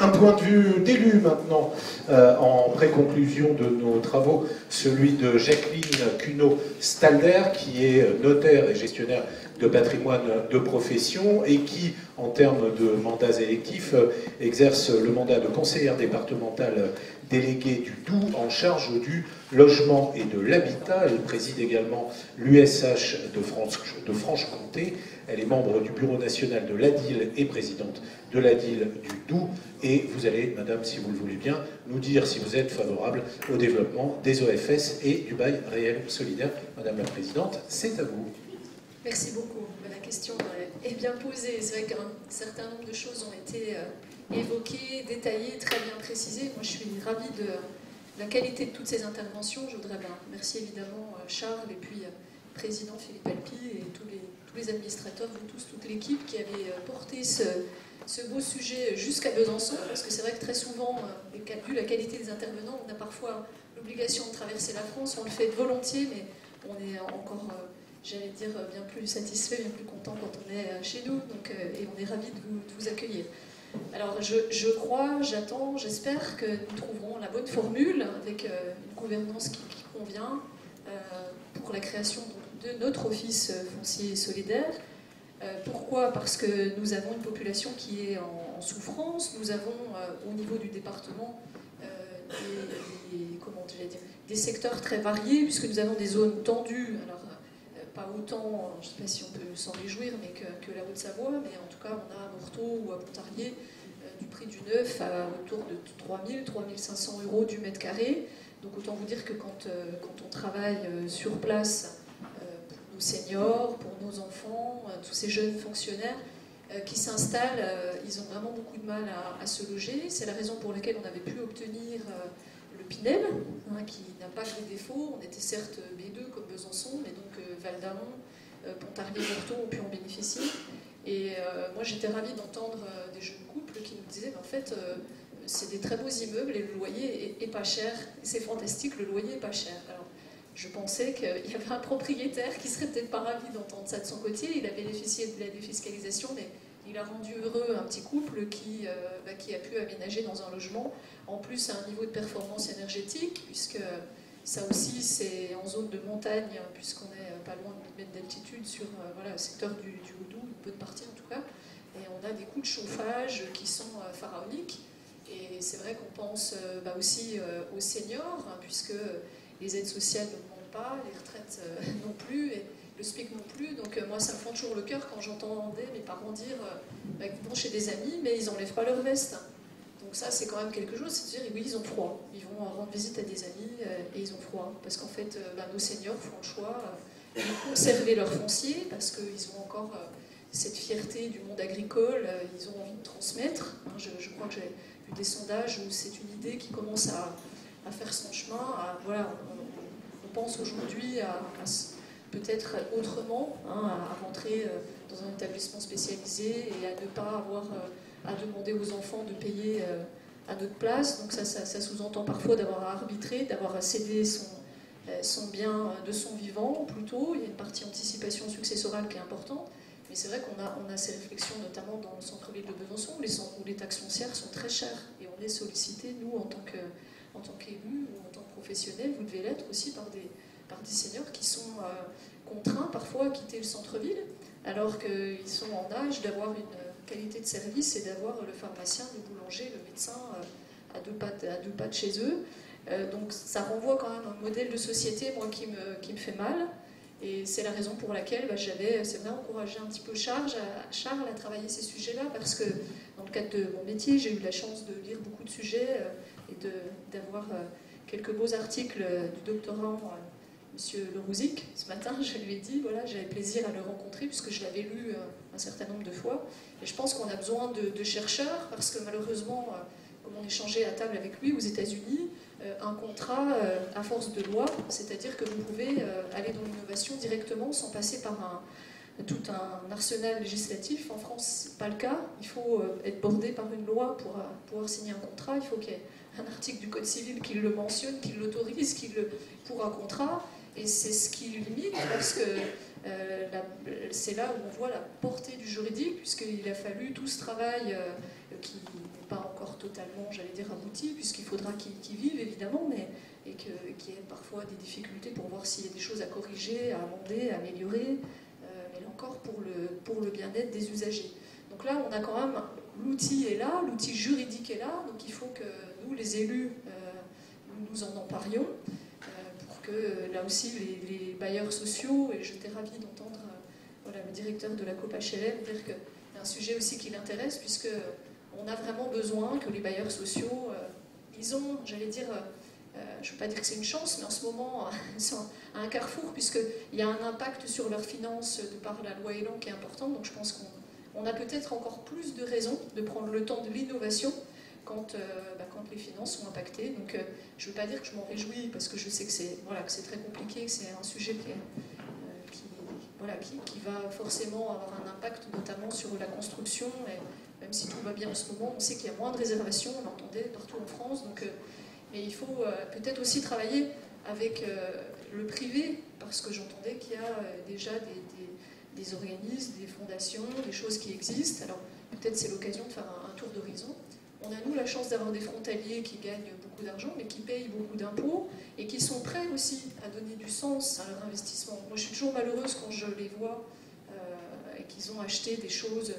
Un point de vue d'élu maintenant, en pré-conclusion de nos travaux, celui de Jacqueline Cuneau-Stalder, qui est notaire et gestionnaire de patrimoine de profession et qui, en termes de mandats électifs, exerce le mandat de conseillère départementale déléguée du Doubs en charge du logement et de l'habitat. Elle préside également l'USH de Franche-Comté. Elle est membre du bureau national de l'ADIL et présidente de l'ADIL du Doubs. Et vous allez, madame, si vous le voulez bien, nous dire si vous êtes favorable au développement des OFS et du bail réel solidaire. Madame la présidente, c'est à vous. Merci beaucoup. La question est bien posée. C'est vrai qu'un certain nombre de choses ont été évoquées, détaillées, très bien précisées. Moi, je suis ravie de la qualité de toutes ces interventions. Je voudrais remercier évidemment Charles et puis président Philippe Alpi et tous les administrateurs, vous tous, toute l'équipe qui avait porté ce beau sujet jusqu'à Besançon, parce que c'est vrai que très souvent, vu la qualité des intervenants, on a parfois l'obligation de traverser la France. On le fait volontiers, mais on est encore... j'allais dire, bien plus satisfait, bien plus content quand on est chez nous, donc, et on est ravis de vous accueillir. Alors, je crois, j'attends, j'espère que nous trouverons la bonne formule avec une gouvernance qui convient pour la création de notre office foncier solidaire. Pourquoi? Parce que nous avons une population qui est en souffrance, nous avons au niveau du département des secteurs très variés, puisque nous avons des zones tendues. Alors, pas autant, je ne sais pas si on peut s'en réjouir, mais que la Haute-Savoie, mais en tout cas, on a à Morteau ou à Pontarlier du prix du neuf à autour de 3 000, 3 500 € du mètre carré. Donc autant vous dire que quand on travaille sur place pour nos seniors, pour nos enfants, tous ces jeunes fonctionnaires qui s'installent, ils ont vraiment beaucoup de mal à se loger. C'est la raison pour laquelle on avait pu obtenir le Pinel, qui n'a pas que des défauts. On était certes B2 comme Besançon, mais donc Val-d'Amont, Pontarlier, Morteau ont pu en bénéficier. Et moi j'étais ravie d'entendre des jeunes couples qui nous disaient en fait c'est des très beaux immeubles et le loyer est pas cher. C'est fantastique, le loyer est pas cher. Alors je pensais qu'il y avait un propriétaire qui serait peut-être pas ravi d'entendre ça de son côté. Il a bénéficié de la défiscalisation, mais il a rendu heureux un petit couple qui a pu aménager dans un logement, en plus à un niveau de performance énergétique, puisque ça aussi c'est en zone de montagne, puisqu'on est pas loin de 1000 mètres d'altitude sur le secteur du Houdou, une bonne partie en tout cas, et on a des coûts de chauffage qui sont pharaoniques. Et c'est vrai qu'on pense aussi aux seniors, puisque les aides sociales n'augmentent pas, les retraites non plus, et le SMIC non plus. Donc moi, ça me fend toujours le cœur quand j'entendais mes parents dire qu'ils vont chez des amis, mais ils n'enlèvent pas leur veste. Donc ça, c'est quand même quelque chose, c'est-à-dire oui, ils ont froid. Ils vont rendre visite à des amis et ils ont froid. Parce qu'en fait, nos seniors font le choix de conserver leur foncier, parce qu'ils ont encore cette fierté du monde agricole, ils ont envie de transmettre. Je crois que j'ai vu des sondages où c'est une idée qui commence à faire son chemin. On pense aujourd'hui à peut-être autrement, à rentrer dans un établissement spécialisé et à ne pas avoir à demander aux enfants de payer à notre place. Donc ça sous-entend parfois d'avoir à arbitrer, d'avoir à céder son bien de son vivant plutôt. Il y a une partie anticipation successorale qui est importante. Mais c'est vrai qu'on a ces réflexions, notamment dans le centre-ville de Besançon, où les taxes foncières sont très chères. Et on est sollicité, nous, en tant qu'élus ou en tant que professionnels, vous devez l'être aussi par des seniors qui sont contraints parfois à quitter le centre-ville, alors qu'ils sont en âge d'avoir une qualité de service et d'avoir le pharmacien, le boulanger, le médecin à deux pas de chez eux. Donc ça renvoie quand même à un modèle de société, moi, qui me fait mal. Et c'est la raison pour laquelle j'avais, c'est vrai, encouragé un petit peu Charles à travailler ces sujets-là, parce que dans le cadre de mon métier, j'ai eu la chance de lire beaucoup de sujets et d'avoir quelques beaux articles du doctorant Monsieur Lerouzic. Ce matin, je lui ai dit, voilà, j'avais plaisir à le rencontrer, puisque je l'avais lu un certain nombre de fois. Et je pense qu'on a besoin de chercheurs, parce que malheureusement, comme on échangeait à table avec lui aux États-Unis, un contrat à force de loi, c'est-à-dire que vous pouvez aller dans l'innovation directement sans passer par tout un arsenal législatif. En France, ce n'est pas le cas. Il faut être bordé par une loi pour pouvoir signer un contrat. Il faut qu'il y ait un article du Code civil qui le mentionne, qui l'autorise, pour un contrat. Et c'est ce qui limite, parce que c'est là où on voit la portée du juridique, puisqu'il a fallu tout ce travail qui n'est pas encore totalement, j'allais dire, abouti, puisqu'il faudra qu'ils vivent, évidemment, mais et qu'il y ait parfois des difficultés pour voir s'il y a des choses à corriger, à amender, à améliorer, mais là encore pour le bien-être des usagers. Donc là, on a quand même, l'outil est là, l'outil juridique est là, donc il faut que nous, les élus, nous en emparions, pour que là aussi les bailleurs sociaux, et j'étais ravie d'entendre voilà, le directeur de la COP HLM dire que c'est un sujet aussi qui l'intéresse, puisque on a vraiment besoin que les bailleurs sociaux, ils ont, j'allais dire, je ne veux pas dire que c'est une chance, mais en ce moment, ils sont à un carrefour, puisqu'il y a un impact sur leurs finances de par la loi Elan qui est important. Donc je pense qu'on a peut-être encore plus de raisons de prendre le temps de l'innovation quand les finances sont impactées. Donc je ne veux pas dire que je m'en réjouis, parce que je sais que c'est voilà, très compliqué, que c'est un sujet qui va forcément avoir un impact, notamment sur la construction. Et même si tout va bien en ce moment, on sait qu'il y a moins de réservations, on l'entendait partout en France. Donc, mais il faut peut-être aussi travailler avec le privé, parce que j'entendais qu'il y a déjà des organismes, des fondations, des choses qui existent. Alors peut-être c'est l'occasion de faire un tour d'horizon. On a, nous, la chance d'avoir des frontaliers qui gagnent beaucoup d'argent, mais qui payent beaucoup d'impôts et qui sont prêts aussi à donner du sens à leur investissement. Moi, je suis toujours malheureuse quand je les vois et qu'ils ont acheté des choses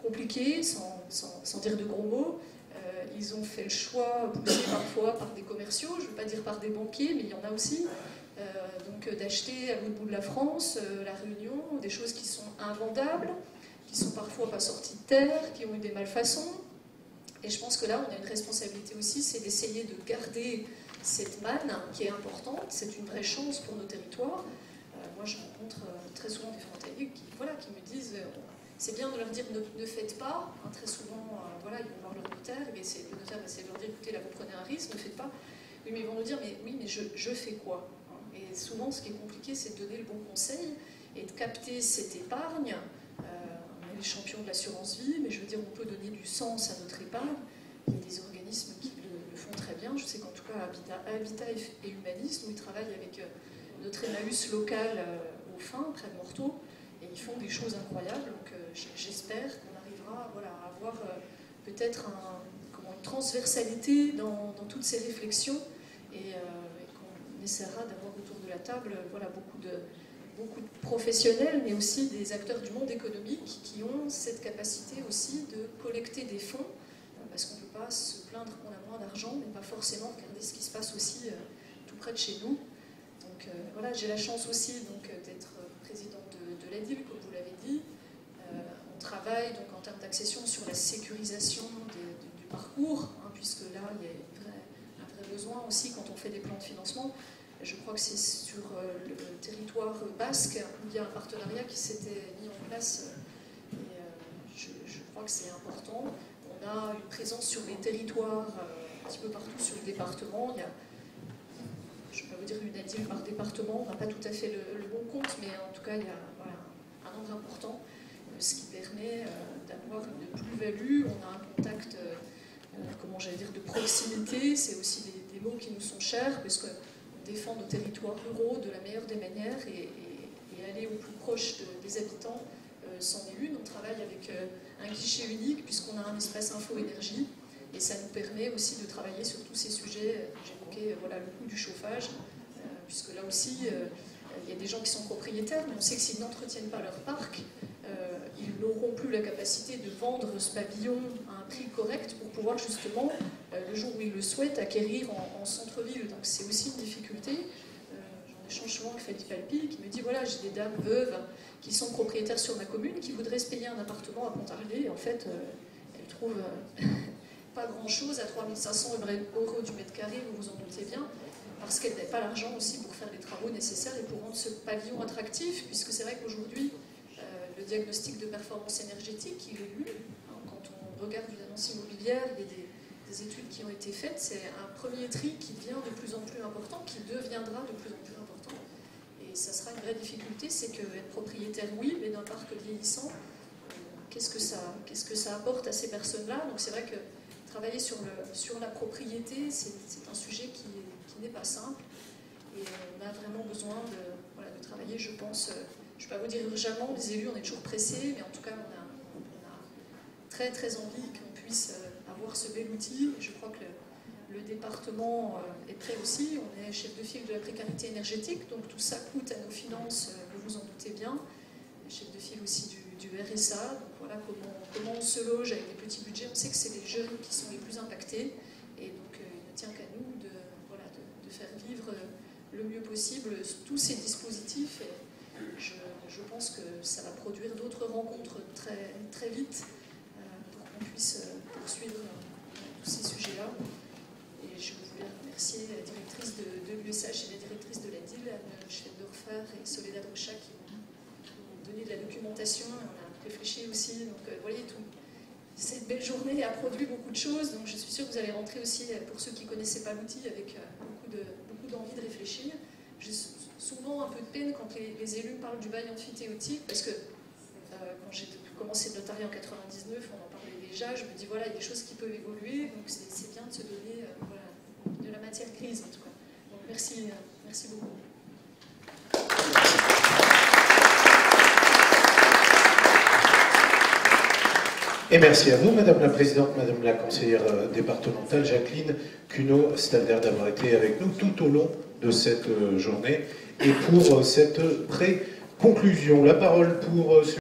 compliquées, sans dire de gros mots. Ils ont fait le choix, poussé parfois par des commerciaux, je ne veux pas dire par des banquiers, mais il y en a aussi, donc d'acheter à l'autre bout de la France, la Réunion, des choses qui sont invendables, qui sont parfois pas sorties de terre, qui ont eu des malfaçons. Et je pense que là, on a une responsabilité aussi, c'est d'essayer de garder cette manne qui est importante. C'est une vraie chance pour nos territoires. Moi, je rencontre très souvent des frontaliers qui me disent c'est bien de leur dire ne faites pas. Hein, très souvent, ils vont voir leur notaire, et le notaire essaie de leur dire écoutez, là, vous prenez un risque, ne faites pas. Oui, mais ils vont nous dire mais je fais quoi, hein. Et souvent, ce qui est compliqué, c'est de donner le bon conseil et de capter cette épargne. Les champions de l'assurance vie, mais je veux dire, on peut donner du sens à notre épargne. Il y a des organismes qui le font très bien. Je sais qu'en tout cas, Habitat et Humanisme, où ils travaillent avec notre Emmaüs local au Fin, près de Morteau, et ils font des choses incroyables. Donc j'espère qu'on arrivera à avoir peut-être une transversalité dans toutes ces réflexions et qu'on essaiera d'avoir autour de la table beaucoup de professionnels, mais aussi des acteurs du monde économique qui ont cette capacité aussi de collecter des fonds, parce qu'on ne peut pas se plaindre qu'on a moins d'argent, mais pas forcément regarder ce qui se passe aussi tout près de chez nous. Donc j'ai la chance aussi d'être présidente de l'ADIL, comme vous l'avez dit. On travaille donc en termes d'accession sur la sécurisation du parcours, hein, puisque là, il y a un vrai besoin aussi quand on fait des plans de financement. Je crois que c'est sur le territoire basque où il y a un partenariat qui s'était mis en place. Et je crois que c'est important. On a une présence sur les territoires, un petit peu partout sur le département. Il y a, je ne vais pas vous dire une ADIL par département, on n'a pas tout à fait le bon compte, mais en tout cas, il y a un nombre important, ce qui permet d'avoir une plus-value. On a un contact, de proximité. C'est aussi des mots qui nous sont chers, parce que défendre nos territoires ruraux de la meilleure des manières et aller au plus proche des habitants, c'en est une. On travaille avec un guichet unique puisqu'on a un espace info-énergie et ça nous permet aussi de travailler sur tous ces sujets. J'évoquais le coût du chauffage, puisque là aussi il y a des gens qui sont propriétaires, mais on sait que s'ils n'entretiennent pas leur parc, ils n'auront plus la capacité de vendre ce pavillon à un prix correct pour pouvoir justement, le jour où ils le souhaitent, acquérir en centre-ville. Donc c'est aussi une difficulté. J'en échange souvent avec Fadi Palpi qui me dit voilà, j'ai des dames veuves qui sont propriétaires sur ma commune qui voudraient se payer un appartement à Pontarlier et en fait elles trouvent pas grand-chose à 3 500 € du mètre carré, vous vous en doutez bien, parce qu'elles n'avaient pas l'argent aussi pour faire les travaux nécessaires et pour rendre ce pavillon attractif, puisque c'est vrai qu'aujourd'hui le diagnostic de performance énergétique, il est lu. Quand on regarde une annonce immobilière, il y a des études qui ont été faites. C'est un premier tri qui devient de plus en plus important, qui deviendra de plus en plus important. Et ça sera une vraie difficulté, c'est qu'être propriétaire, oui, mais d'un parc vieillissant, qu'est-ce que ça apporte à ces personnes-là? Donc c'est vrai que travailler sur la propriété, c'est un sujet qui n'est pas simple. Et on a vraiment besoin de travailler, je pense. Je ne vais pas vous dire urgemment, les élus, on est toujours pressés, mais en tout cas, on a très très envie qu'on puisse avoir d'avoir ce bel outil. Je crois que le département est prêt aussi. On est chef de file de la précarité énergétique, donc tout ça coûte à nos finances, vous vous en doutez bien. Chef de file aussi du RSA. Donc voilà comment on se loge avec des petits budgets. On sait que c'est les jeunes qui sont les plus impactés. Et donc il ne tient qu'à nous de faire vivre le mieux possible tous ces dispositifs. Et je pense que ça va produire d'autres rencontres très, très vite pour qu'on puisse poursuivre tous ces sujets-là. Et je voulais remercier la directrice de l'USH et la directrice de la DIL, Anne Schwendorfer et Soledad Rocha, qui m'ont donné de la documentation. On a réfléchi aussi. Donc, vous voyez, cette belle journée a produit beaucoup de choses. Donc, je suis sûre que vous allez rentrer aussi, pour ceux qui ne connaissaient pas l'outil, avec beaucoup d'envie de réfléchir. J'ai souvent un peu de peine quand les élus parlent du bail amphithéotique, parce que quand j'ai commencé le notariat en 99, on en parlait déjà. Je me dis, voilà, il y a des choses qui peuvent évoluer. Donc, c'est bien de se donner de la matière grise, en tout cas. Donc, merci beaucoup. Et merci à vous, Madame la Présidente, Madame la conseillère départementale, Jacqueline Cuno-Stalder, d'avoir été avec nous tout au long de cette journée et pour cette pré-conclusion. La parole pour